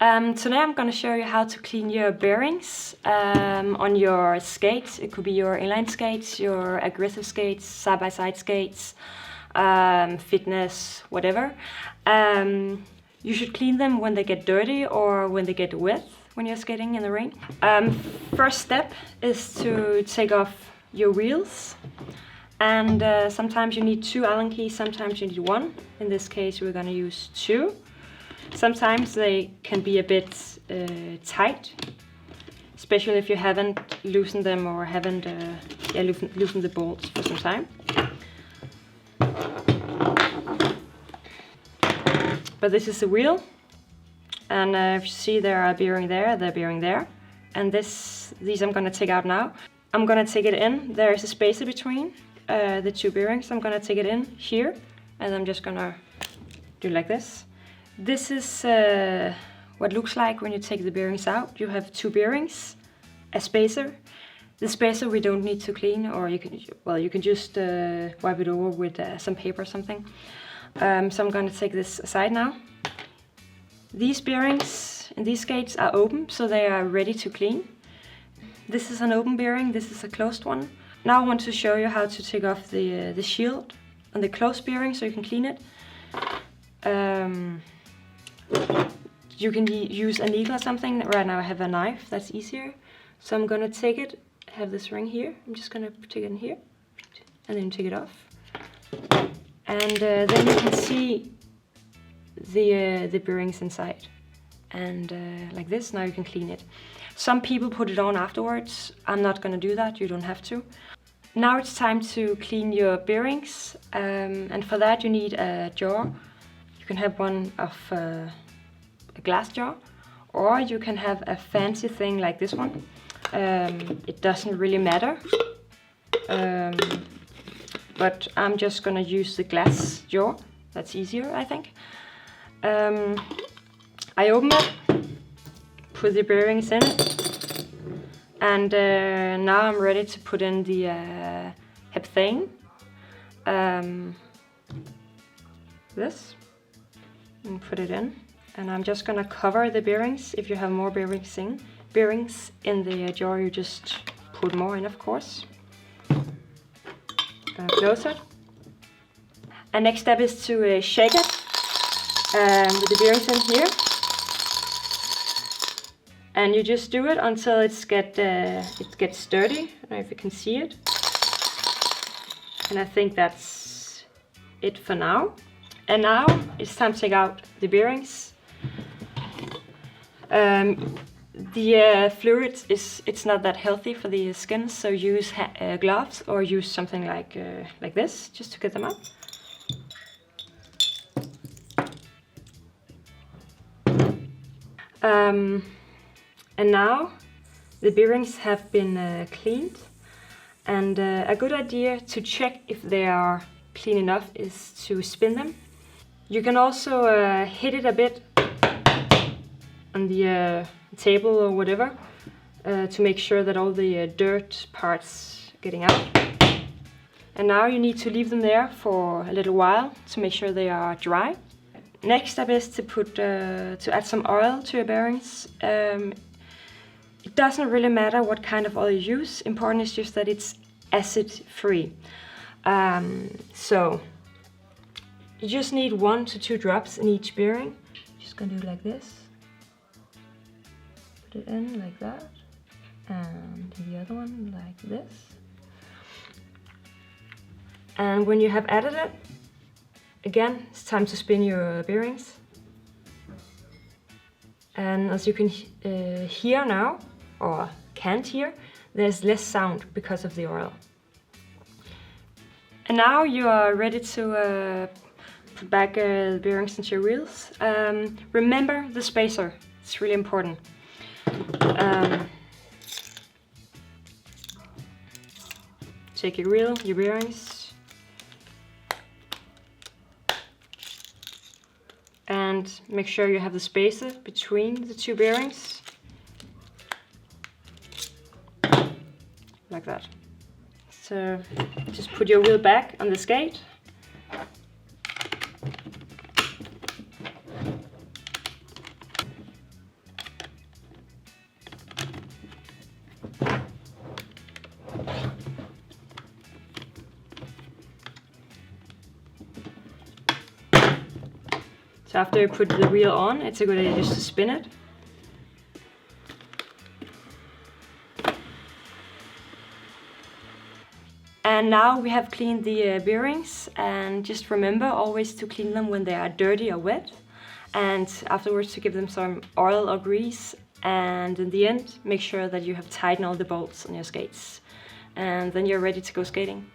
Today I'm going to show you how to clean your bearings on your skates. It could be your inline skates, your aggressive skates, side-by-side skates, fitness, whatever. You should clean them when they get dirty or when they get wet when you're skating in the rain. First step is to take off your wheels. And sometimes you need 2 Allen keys, sometimes you need 1. In this case we're going to use 2. Sometimes they can be a bit tight, especially if you haven't loosened them or haven't loosened the bolts for some time. But this is the wheel, and if you see there are bearing there, they're bearing there. And these I'm going to take out now. I'm going to take it in. There is a spacer between the 2 bearings. I'm going to take it in here, and I'm just going to do like this. This is what it looks like when you take the bearings out. You have 2 bearings, a spacer. The spacer we don't need to clean, or you can just wipe it over with some paper or something. So I'm going to take this aside now. These bearings in these skates are open, so they are ready to clean. This is an open bearing, this is a closed one. Now I want to show you how to take off the shield on the closed bearing so you can clean it. You can use a needle or something. Right now I have a knife, that's easier. So I'm gonna take it, I have this ring here. I'm just gonna take it in here and then take it off. And then you can see the bearings inside. And like this, now you can clean it. Some people put it on afterwards. I'm not gonna do that, you don't have to. Now it's time to clean your bearings. And for that you need a jar. You can have one of a glass jar, or you can have a fancy thing like this one. It doesn't really matter, but I'm just gonna use the glass jar. That's easier, I think. I open it, put the bearings in it, and now I'm ready to put in the heptane. This. And put it in, and I'm just gonna cover the bearings. If you have more bearings in the jar, you just put more in, of course. Gonna close it. And next step is to shake it with the bearings in here, and you just do it until it gets dirty. I don't know if you can see it. And I think that's it for now. And now it's time to take out the bearings. The fluid it's not that healthy for the skin, so use gloves or use something like this just to get them out. And now the bearings have been cleaned, and a good idea to check if they are clean enough is to spin them. You can also hit it a bit on the table or whatever to make sure that all the dirt parts are getting out. And now you need to leave them there for a little while to make sure they are dry. Next step is to add some oil to your bearings. It doesn't really matter what kind of oil you use. Important is just that it's acid-free. So you just need 1 to 2 drops in each bearing. Just gonna do it like this. Put it in like that. And the other one like this. And when you have added it, again, it's time to spin your bearings. And as you can hear now, or can't hear, there's less sound because of the oil. And now you are ready to put back the bearings into your wheels. Remember the spacer, it's really important. Take your wheel, your bearings, and make sure you have the spacer between the 2 bearings, like that. So just put your wheel back on the skate. So after you put the wheel on, it's a good idea just to spin it. And now we have cleaned the bearings, and just remember always to clean them when they are dirty or wet, and afterwards to give them some oil or grease, and in the end make sure that you have tightened all the bolts on your skates, and then you're ready to go skating.